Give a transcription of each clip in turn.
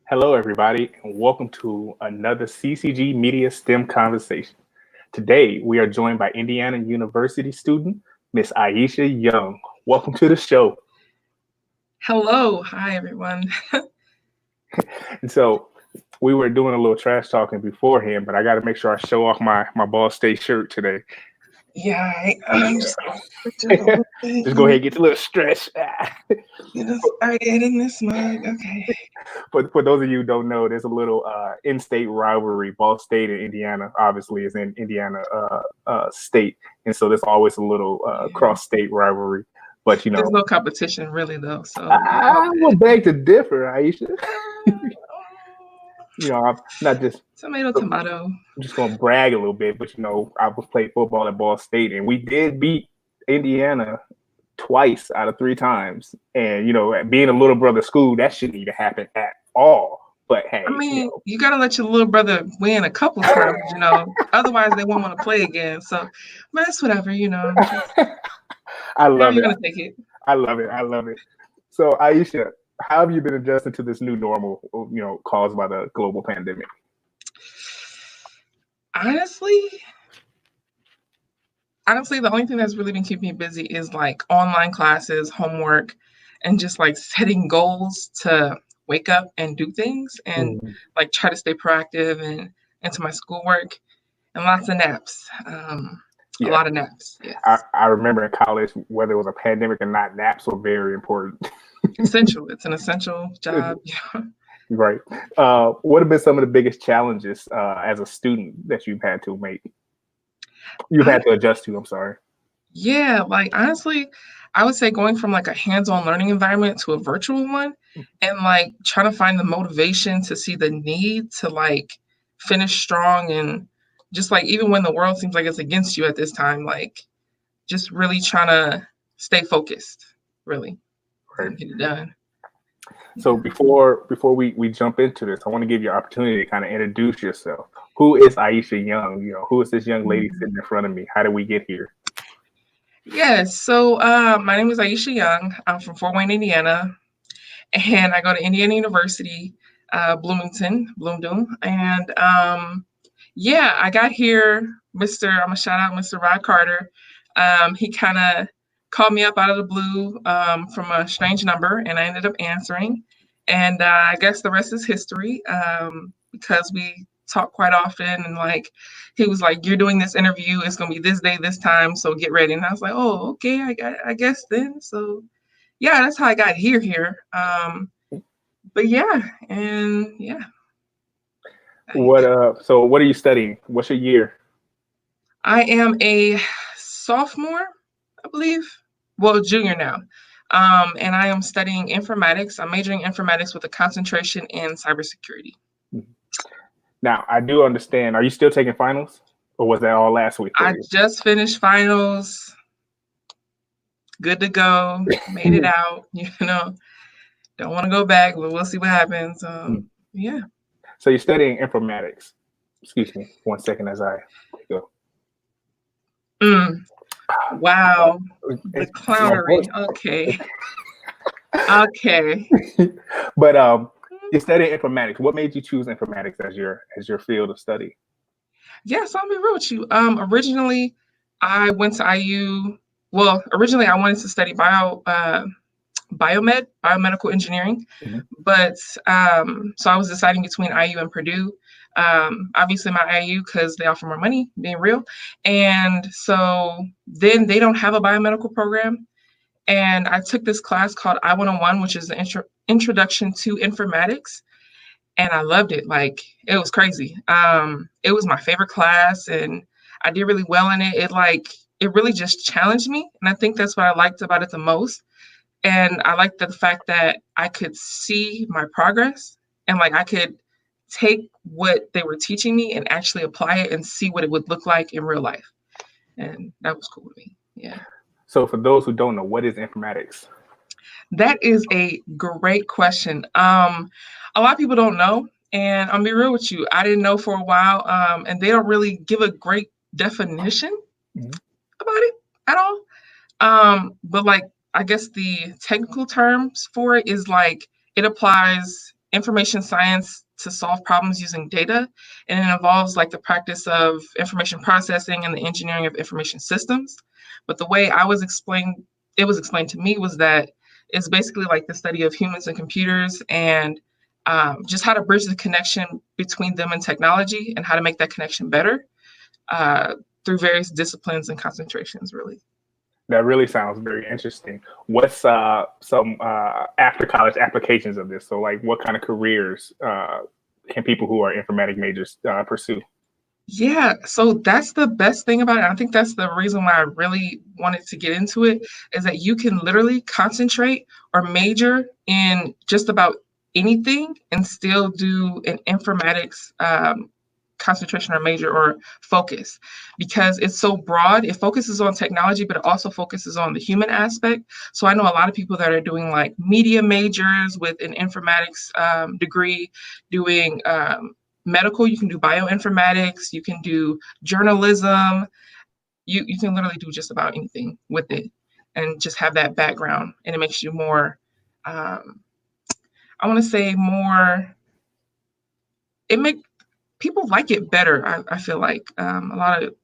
Hello, everybody, and welcome to another CCG Media STEM conversation. Today, we are joined by Indiana University student, Miss Iesha Young. Welcome to the show. Hello. Hi, everyone. And so, we were doing a little trash talking beforehand, but I got to make sure I show off my Ball State shirt today. Yeah, I'm just gonna switch it a little bit. Just go ahead and get a little stretch. Get us started in this mug. Okay. For those of you who don't know, there's a little in-state rivalry. Ball State and Indiana, obviously, is in Indiana state, and so there's always a little cross-state rivalry. But there's no competition really, though. So I will beg to differ, Iesha. I'm not just tomato. I'm just gonna brag a little bit, but I was played football at Ball State, and we did beat Indiana twice out of 3 times. And being a little brother school, that shouldn't even happen at all. But hey, I mean, you gotta let your little brother win a couple times, otherwise they won't want to play again. So, but it's whatever, I love you're it. Gonna take it. I love it. So, Iesha, how have you been adjusting to this new normal, caused by the global pandemic? Honestly, the only thing that's really been keeping me busy is like online classes, homework, and just like setting goals to wake up and do things and like try to stay proactive and into my schoolwork, and lots of naps. A lot of naps. Yes. I remember in college, whether it was a pandemic or not, naps were very important. Essential. It's an essential job. Right. What have been some of the biggest challenges as a student that you've had to make? You've had to adjust to, I'm sorry. Yeah, like honestly, I would say going from like a hands-on learning environment to a virtual one, and like trying to find the motivation to see the need to like finish strong, and just like even when the world seems like it's against you at this time, like just really trying to stay focused, really. Right. Get it done. So before we jump into this, I want to give you an opportunity to kind of introduce yourself. Who is Iesha Young? Who is this young lady sitting in front of me? How did we get here? Yes, so my name is Iesha Young. I'm from Fort Wayne, Indiana, and I go to Indiana University, Bloomington, and I got here. I'm gonna shout out Mr. Rod Carter. He kind of called me up out of the blue from a strange number, and I ended up answering. And I guess the rest is history, because we talk quite often. And like, he was like, "You're doing this interview. It's gonna be this day, this time. So get ready." And I was like, "Oh, okay. I guess then." So yeah, that's how I got here. But yeah, and yeah. So what are you studying? What's your year? I am a sophomore, I believe. Well, junior now. And I am studying informatics. I'm majoring in informatics with a concentration in cybersecurity. Now, I do understand. Are you still taking finals? Or was that all last week? I just finished finals. Good to go. Made it out. Don't want to go back, but we'll see what happens. Yeah. So you're studying informatics. Excuse me 1 second as I go. Wow. The clownery. Okay. Okay. But you're studying informatics. What made you choose informatics as your field of study? Yes, I'll be real with you. Originally, I went to IU. Well, originally I wanted to study biomedical engineering, but so I was deciding between IU and Purdue. Obviously my IU because they offer more money, being real, and so then they don't have a biomedical program, and I took this class called I-101, which is the introduction to informatics, and I loved it. Like, it was crazy. It was my favorite class, and I did really well in it. It really just challenged me, and I think that's what I liked about it the most. And I liked the fact that I could see my progress, and like I could take what they were teaching me and actually apply it and see what it would look like in real life. And that was cool to me. Yeah. So for those who don't know, what is informatics? That is a great question. A lot of people don't know, and I'll be real with you. I didn't know for a while, and they don't really give a great definition about it at all. But like, I guess the technical terms for it is like, it applies information science to solve problems using data, and it involves like the practice of information processing and the engineering of information systems. But the way it was explained to me was that it's basically like the study of humans and computers, and just how to bridge the connection between them and technology, and how to make that connection better through various disciplines and concentrations, really. That really sounds very interesting. What's some after college applications of this? So, like, what kind of careers can people who are informatic majors pursue? Yeah, so that's the best thing about it. I think that's the reason why I really wanted to get into it, is that you can literally concentrate or major in just about anything and still do an informatics concentration or major or focus, because it's so broad. It focuses on technology, but it also focuses on the human aspect. So I know a lot of people that are doing like media majors with an informatics degree, doing medical. You can do bioinformatics, you can do journalism, you can literally do just about anything with it, and just have that background, and it makes you more I want to say more, it make people like it better. I feel like a lot of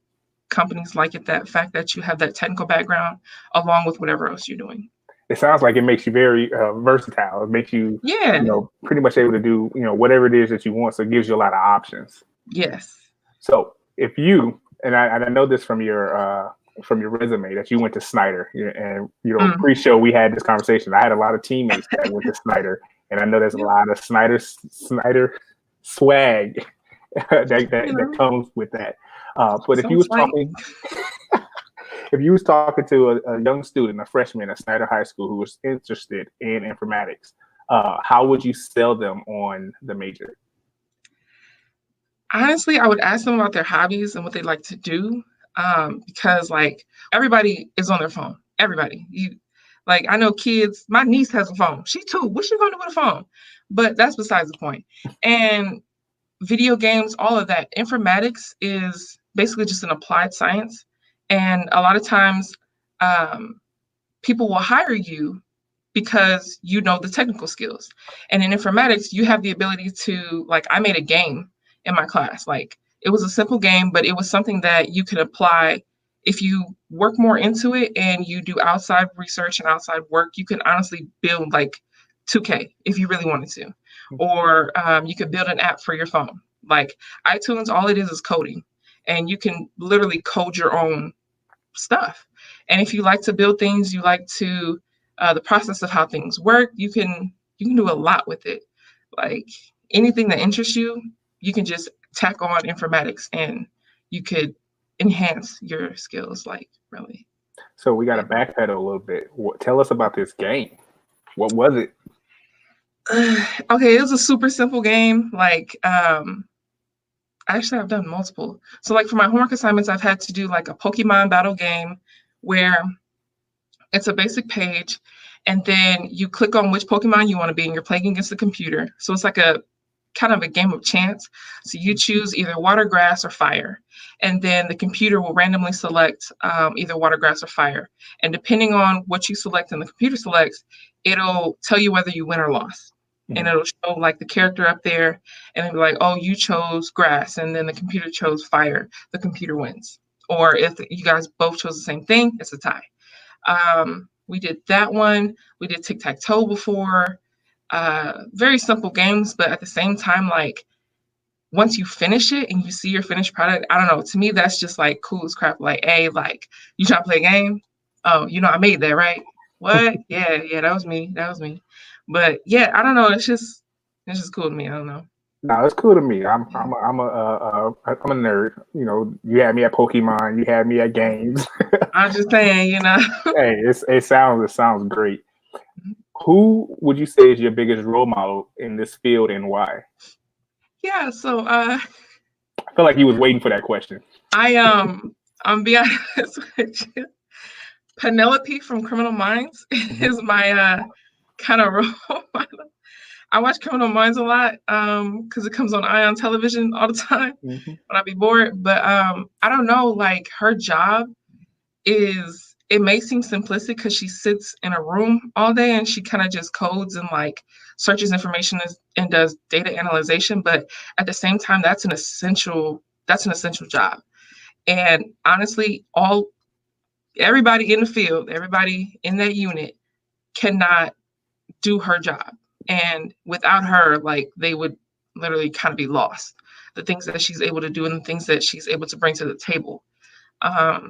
companies like it, that fact that you have that technical background along with whatever else you're doing. It sounds like it makes you very versatile. It makes you, Yeah. pretty much able to do, whatever it is that you want. So it gives you a lot of options. Yes. So if you, and I know this from your resume, that you went to Snyder, and pre-show we had this conversation. I had a lot of teammates that went to Snyder, and I know there's a lot of Snyder swag that comes with that. But if you was talking, if you was talking to a young student, a freshman at Snyder High School who was interested in informatics, how would you sell them on the major? Honestly, I would ask them about their hobbies and what they like to do, because like everybody is on their phone. Everybody, like I know kids. My niece has a phone. She too. What's she going to do with a phone? But that's besides the point. And video games, all of that. Informatics is basically just an applied science, and a lot of times, people will hire you because you know the technical skills. And in informatics, you have the ability to, like, I made a game in my class. Like, it was a simple game, but it was something that you could apply if you work more into it and you do outside research and outside work. You can honestly build like 2K if you really wanted to, or you could build an app for your phone. Like iTunes, all it is coding, and you can literally code your own stuff. And if you like to build things, you like to the process of how things work, you can do a lot with it. Like anything that interests you, you can just tack on informatics, and you could enhance your skills, like really. So we got to backpedal a little bit. Tell us about this game. What was it? Okay, it was a super simple game. Like, actually, I've done multiple. So, like for my homework assignments, I've had to do like a Pokemon battle game where it's a basic page, and then you click on which Pokemon you want to be, and you're playing against the computer. So it's like a kind of a game of chance. So you choose either water, grass, or fire, and then the computer will randomly select either water, grass, or fire. And depending on what you select and the computer selects, it'll tell you whether you win or lost. Mm-hmm. And it'll show like the character up there, and it'll be like, oh, you chose grass, and then the computer chose fire. The computer wins. Or if you guys both chose the same thing, it's a tie. We did that one. We did tic-tac-toe before. Very simple games, but at the same time, like once you finish it and you see your finished product, I don't know, to me that's just like cool as crap. Like, hey, like you trying to play a game? Oh, I made that, right? What? yeah, that was me. But yeah, I don't know. It's just cool to me. I don't know. No, it's cool to me. I'm a nerd. You had me at Pokemon. You had me at games. I'm just saying, Hey, it sounds great. Who would you say is your biggest role model in this field, and why? Yeah, so I feel like you was waiting for that question. I'm be honest with you. Penelope from Criminal Minds is my kind of role model. I watch Criminal Minds a lot because it comes on Ion television all the time when I be bored. But I don't know, like her job is it may seem simplistic because she sits in a room all day and she kind of just codes and like searches information and does data analyzation. But at the same time, that's an essential job. And honestly, everybody in the field, everybody in that unit cannot do her job. And without her, like, they would literally kind of be lost. The things that she's able to do and the things that she's able to bring to the table. I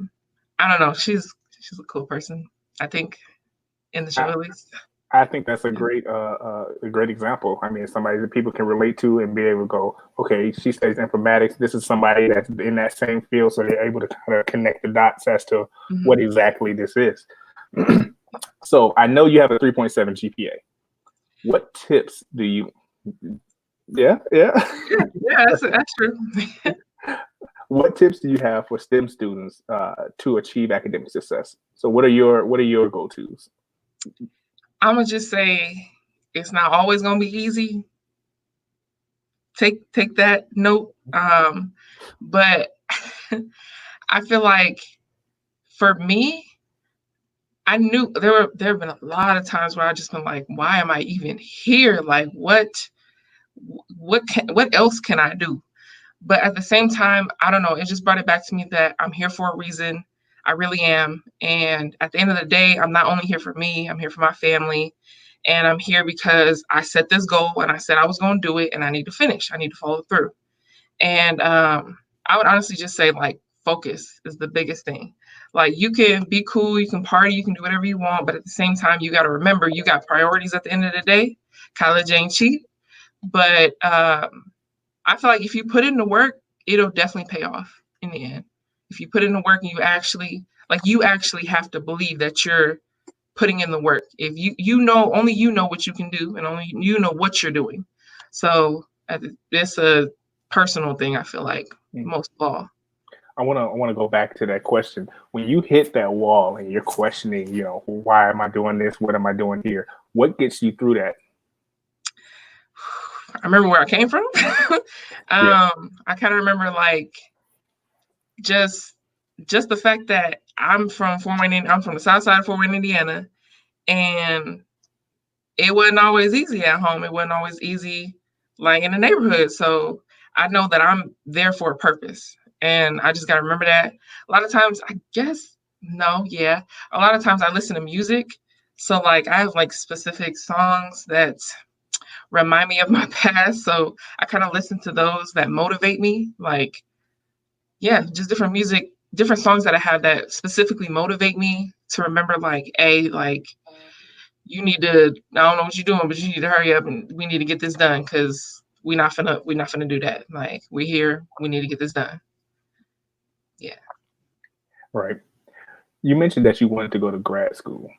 don't know. She's a cool person, I think, in the show at least. I think that's a great example. I mean, somebody that people can relate to and be able to go, okay, she studies informatics. This is somebody that's in that same field, so they're able to kind of connect the dots as to what exactly this is. So I know you have a 3.7 GPA. What tips do you? Yeah, that's true. What tips do you have for STEM students to achieve academic success? So what are your go-tos? I'm gonna just say it's not always gonna be easy. Take that note. But I feel like for me, I knew there have been a lot of times where I just been like, why am I even here? Like, what else can I do? But at the same time, I don't know. It just brought it back to me that I'm here for a reason. I really am. And at the end of the day, I'm not only here for me, I'm here for my family. And I'm here because I set this goal and I said I was going to do it and I need to finish. I need to follow through. And I would honestly just say, like, focus is the biggest thing. Like, you can be cool, you can party, you can do whatever you want. But at the same time, you got to remember you got priorities at the end of the day. College ain't cheap. But I feel like if you put in the work, it'll definitely pay off in the end. If you put in the work and you actually have to believe that you're putting in the work. If only you know what you can do and only you know what you're doing. So it's a personal thing, I feel like, most of all. I want to go back to that question. When you hit that wall and you're questioning, why am I doing this? What am I doing here? What gets you through that? I remember where I came from. I kind of remember, like, just the fact that I'm from the south side of Fort Wayne, Indiana, and it wasn't always easy at home. It wasn't always easy, like, in the neighborhood. So I know that I'm there for a purpose, and I just got to remember that. A lot of times, a lot of times I listen to music. So, like, I have, like, specific songs that remind me of my past. So I kind of listen to those that motivate me. Like, just different music, different songs that I have that specifically motivate me to remember, like, you need to, I don't know what you're doing, but you need to hurry up and we need to get this done because we're not finna do that. Like, we're here, we need to get this done. Yeah. Right. You mentioned that you wanted to go to grad school.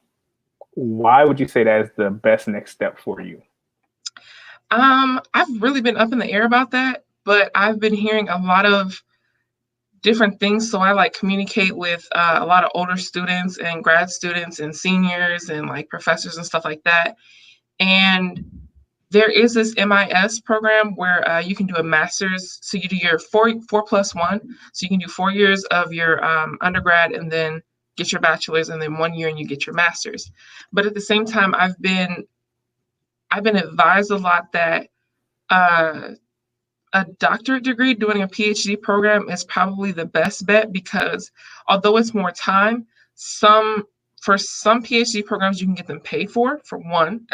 Why would you say that is the best next step for you? I've really been up in the air about that, but I've been hearing a lot of different things. So I, like, communicate with a lot of older students and grad students and seniors and, like, professors and stuff like that. And there is this MIS program where you can do a master's. So you do your 4+1. So you can do 4 years of your undergrad and then get your bachelor's, and then 1 year and you get your master's. But at the same time, I've been advised a lot that a doctorate degree, doing a PhD program, is probably the best bet, because although it's more time, for some PhD programs you can get them paid for one.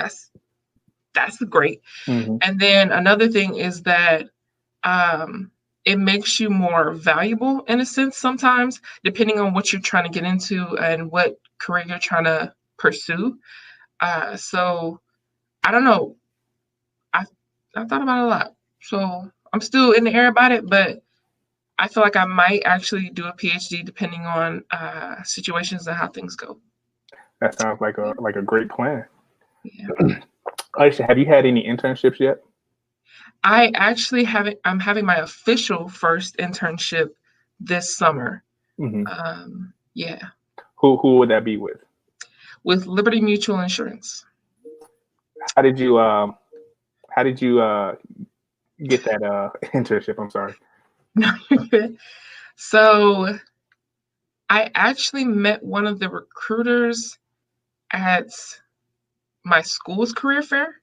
That's great. Mm-hmm. And then another thing is that it makes you more valuable in a sense sometimes, depending on what you're trying to get into and what career you're trying to pursue. So I don't know. I thought about it a lot. So I'm still in the air about it, but I feel like I might actually do a PhD depending on situations and how things go. That sounds like a great plan. Yeah. Iesha, have you had any internships yet? I actually haven't. I'm having my official first internship this summer. Mm-hmm. Yeah. Who would that be with? With Liberty Mutual Insurance. How did you get that internship? I'm sorry. So I actually met one of the recruiters at my school's career fair.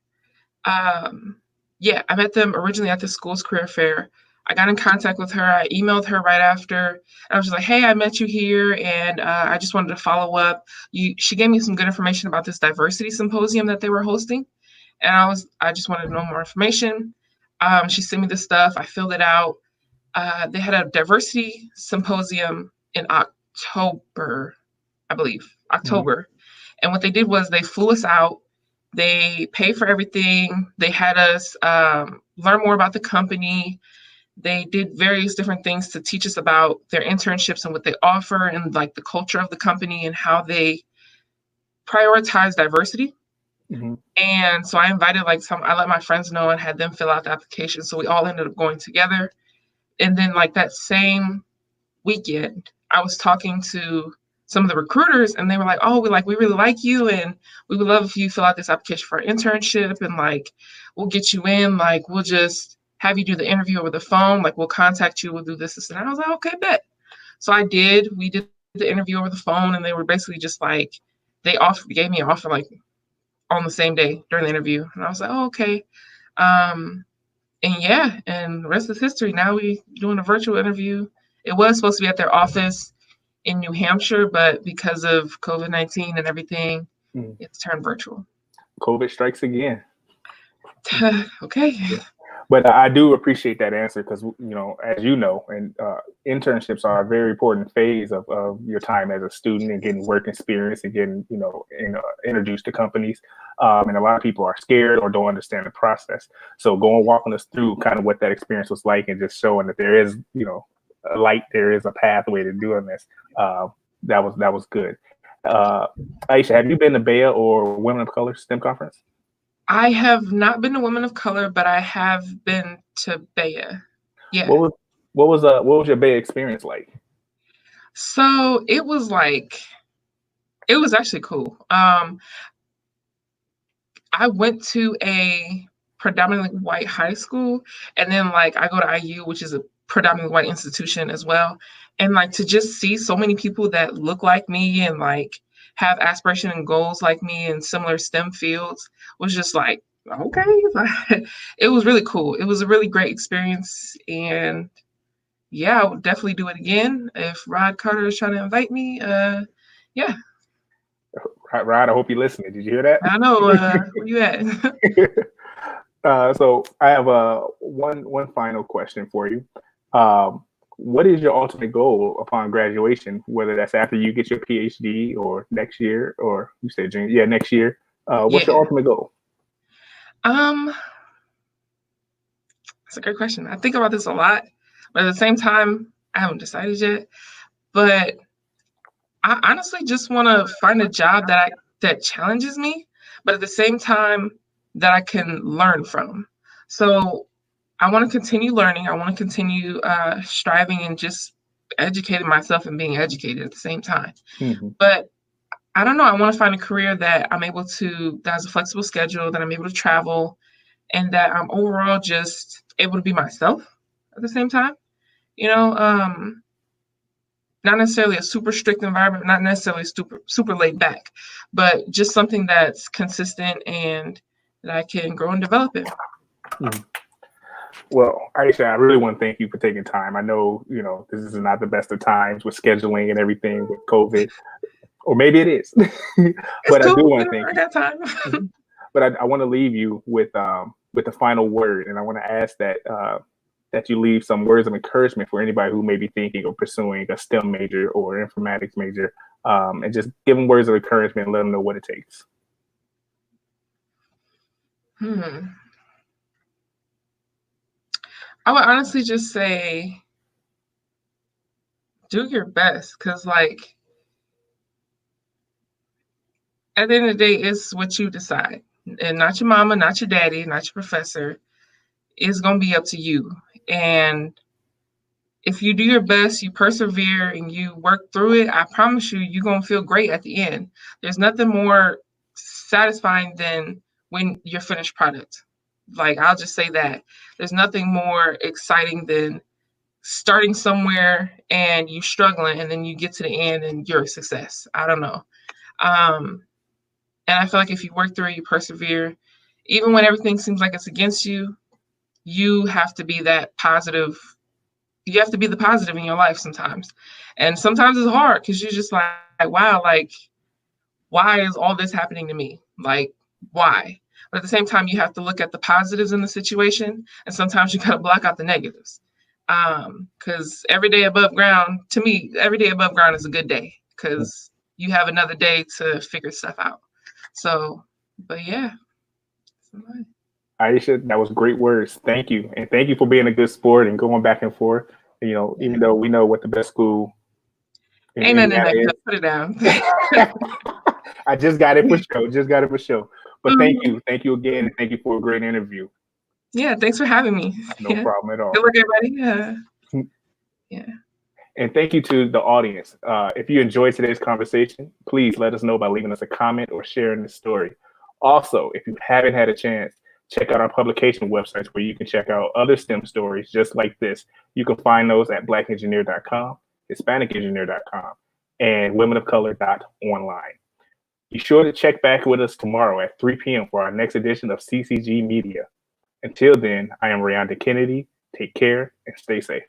Yeah, I met them originally at the school's career fair. I got in contact with her. I emailed her right after. I was just like, "Hey, I met you here, and I just wanted to follow up." She gave me some good information about this diversity symposium that they were hosting, and I just wanted to know more information. She sent me the stuff. I filled it out. They had a diversity symposium in October, I believe, October. And what they did was they flew us out. They paid for everything. They had us learn more about the company. They did various different things to teach us about their internships and what they offer and like the culture of the company and how they prioritize diversity. Mm-hmm. And so I invited I let my friends know and had them fill out the application. So we all ended up going together. And then like that same weekend, I was talking to some of the recruiters and they were like, "Oh, we really like you and we would love if you fill out this application for our internship and like we'll get you in, like we'll just have you do the interview over the phone, like we'll contact you, we'll do this." And I was like, "Okay, bet." So we did the interview over the phone and they were basically just like gave me an offer like on the same day during the interview. And I was like, "Oh, okay." Um, and yeah, and the rest is history. Now we doing a virtual interview. It was supposed to be at their office in New Hampshire, but because of COVID-19 and everything, it's turned virtual. COVID strikes again. Okay. Yeah. But I do appreciate that answer because, as you know, and internships are a very important phase of your time as a student and getting work experience and getting, introduced to companies. And a lot of people are scared or don't understand the process. So walking us through kind of what that experience was like and just showing that there is, a light, there is a pathway to doing this. That was good. Iesha, have you been to BEA or Women of Color STEM Conference? I have not been to Women of Color, but I have been to BEA. Yeah. What was your BEA experience like? So it was actually cool. I went to a predominantly white high school, and then I go to IU, which is a predominantly white institution as well. And to just see so many people that look like me and have aspiration and goals like me in similar STEM fields was just like, okay. It was really cool. It was a really great experience. And yeah, I would definitely do it again if Rod Carter is trying to invite me. Yeah. Rod, I hope you're listening. Did you hear that? I know. Where you at? So I have one final question for you. What is your ultimate goal upon graduation, whether that's after you get your PhD or next year, or you said junior? Yeah, next year. What's your ultimate goal? That's a great question. I think about this a lot, but at the same time, I haven't decided yet. But I honestly just want to find a job that challenges me, but at the same time that I can learn from. So I want to continue learning. I want to continue striving and just educating myself and being educated at the same time. Mm-hmm. But I don't know. I want to find a career that that has a flexible schedule, that I'm able to travel, and that I'm overall just able to be myself at the same time. Not necessarily a super strict environment, not necessarily super laid back, but just something that's consistent and that I can grow and develop in. Mm-hmm. Well, Iesha, I really want to thank you for taking time. I know, this is not the best of times with scheduling and everything with COVID, or maybe it is. But cool. I do want to thank you. I got time. But I want to leave you with the final word, and I want to ask that you leave some words of encouragement for anybody who may be thinking of pursuing a STEM major or informatics major, and just give them words of encouragement and let them know what it takes. I would honestly just say, do your best, because at the end of the day, it's what you decide, and not your mama, not your daddy, not your professor. It's gonna be up to you. And if you do your best, you persevere, and you work through it, I promise you're gonna feel great at the end. There's nothing more satisfying than when you're finished product. I'll just say that. There's nothing more exciting than starting somewhere and you struggling, and then you get to the end and you're a success. I don't know. And I feel like if you work through it, you persevere, even when everything seems like it's against you, you have to be that positive. You have to be the positive in your life sometimes. And sometimes it's hard because you're just like, wow, like, why is all this happening to me? Like, why? But at the same time, you have to look at the positives in the situation. And sometimes you got to block out the negatives. Because every day above ground, to me, every day above ground is a good day because you have another day to figure stuff out. So, but yeah. Iesha, that was great words. Thank you. And thank you for being a good sport and going back and forth. You know, even though we know what the best school in Ain't nothing in Indiana that is. cup. Put it down. I just got it for show. Just got it for show. But thank Mhm. you. Thank you again. And thank you for a great interview. Yeah, thanks for having me. No Yeah. problem at all. Good luck, everybody. Yeah. And thank you to the audience. If you enjoyed today's conversation, please let us know by leaving us a comment or sharing the story. Also, if you haven't had a chance, check out our publication websites where you can check out other STEM stories just like this. You can find those at blackengineer.com, hispanicengineer.com, and womenofcolor.online. Be sure to check back with us tomorrow at 3 p.m. for our next edition of CCG Media. Until then, I am Rayonda Kennedy. Take care and stay safe.